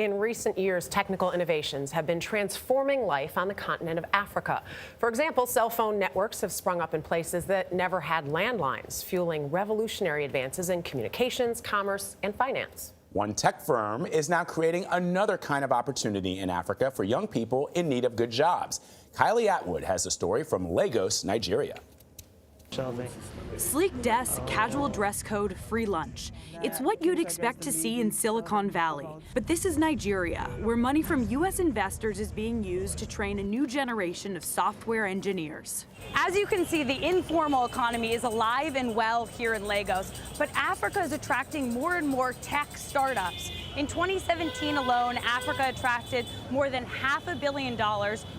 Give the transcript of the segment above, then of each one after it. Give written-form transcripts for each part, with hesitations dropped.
In recent years, technical innovations have been transforming life on the continent of Africa. For example, cell phone networks have sprung up in places that never had landlines, fueling revolutionary advances in communications, commerce, and finance. One tech firm is now creating another kind of opportunity in Africa for young people in need of good jobs. Kylie Atwood has a story from Lagos, Nigeria. Sleek desk, casual dress code, free lunch. It's what you'd expect to see in Silicon Valley. But this is Nigeria, where money from U.S. investors is being used to train a new generation of software engineers. As you can see, the informal economy is alive and well here in Lagos, but Africa is attracting more and more tech startups. In 2017 alone, Africa attracted more than $500 million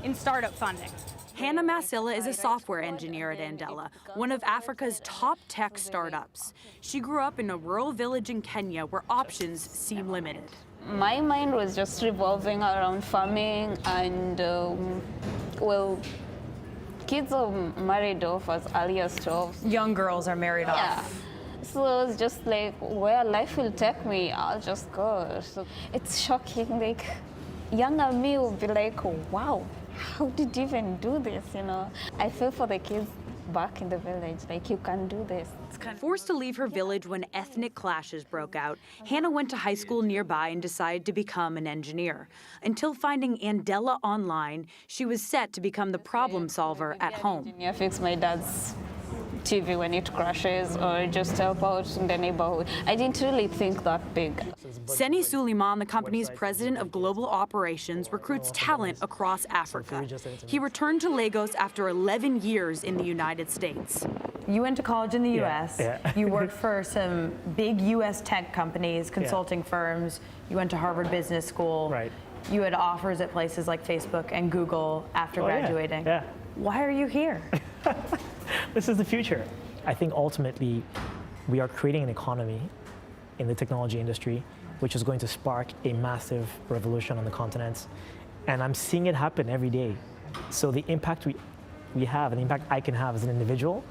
in startup funding. Hannah Masila is a software engineer at Andela, one of Africa's top tech startups. She grew up in a rural village in Kenya where options seem limited. My mind was just revolving around farming and, well, kids are married off as early as 12. Young girls are married off. So it's just like where life will take me, I'll just go. So it's shocking, like younger me will be like, wow, how did you even do this, you know? I feel for the kids back in the village, like you can do this. Forced to leave her village when ethnic clashes broke out, Hannah went to high school nearby and decided to become an engineer. Until finding Andela online, she was set to become the problem solver at home. I fix my dad's TV when it crashes or just help out in the neighborhood. I didn't really think that big. Seni Suleiman, the company's president of global operations, recruits talent across Africa. He returned to Lagos after 11 years in the United States. You went to college in the U.S. Yeah. You worked for some big U.S. tech companies, consulting firms. You went to Harvard Business School. Right. You had offers at places like Facebook and Google after graduating. Yeah. Why are you here? This is the future. I think ultimately we are creating an economy in the technology industry which is going to spark a massive revolution on the continent. And I'm seeing it happen every day. So the impact we have and the impact I can have as an individual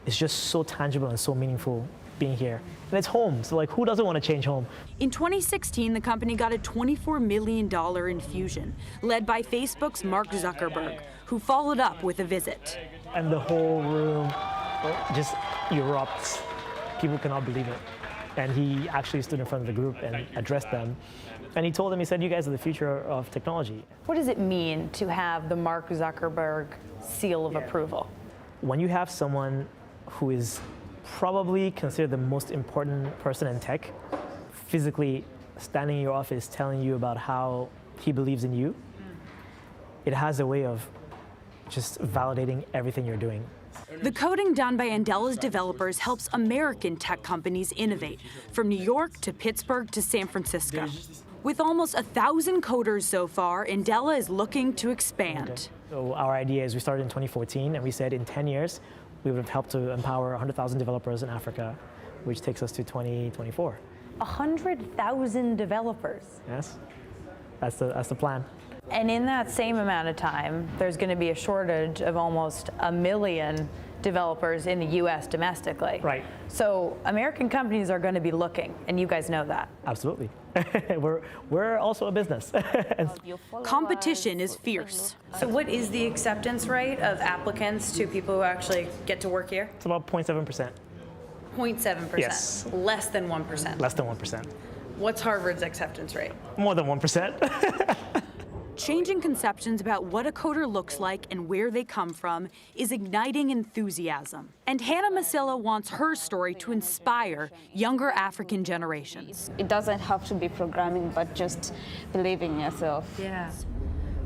is just so tangible and so meaningful being here. And it's home, so like who doesn't want to change home? In 2016, the company got a $24 million infusion, led by Facebook's Mark Zuckerberg, who followed up with a visit. And the whole room just erupts. People cannot believe it. And he actually stood in front of the group and addressed them. And he told them, he said, you guys are the future of technology. What does it mean to have the Mark Zuckerberg seal of approval? When you have someone who is probably considered the most important person in tech, physically standing in your office telling you about how he believes in you, it has a way of just validating everything you're doing. The coding done by Andela's developers helps American tech companies innovate, from New York to Pittsburgh to San Francisco. With almost 1,000 coders so far, Andela is looking to expand. So our idea is we started in 2014, and we said in 10 years, we would have helped to empower 100,000 developers in Africa, which takes us to 2024. 100,000 developers? Yes, that's the plan. And in that same amount of time, there's going to be a shortage of almost 1 million developers in the U.S. domestically. Right. So American companies are going to be looking, and you guys know that. Absolutely. we're also a business. Competition is fierce. So what is the acceptance rate of applicants to people who actually get to work here? It's about 0.7%. 0.7%? Yes. Less than 1%? Less than 1%. What's Harvard's acceptance rate? More than 1%. Changing conceptions about what a coder looks like and where they come from is igniting enthusiasm. And Hannah Masila wants her story to inspire younger African generations. It doesn't have to be programming, but just believe in yourself. Yeah.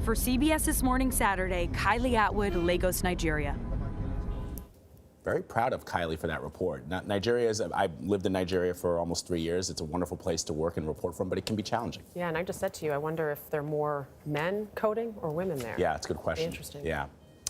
For CBS This Morning Saturday, Kylie Atwood, Lagos, Nigeria. Very proud of Kylie for that report. I've lived in Nigeria for almost 3 years. It's a wonderful place to work and report from, but it can be challenging. Yeah, and I just said to you, I wonder if there are more men coding or women there. Yeah, it's a good question. Interesting. Yeah.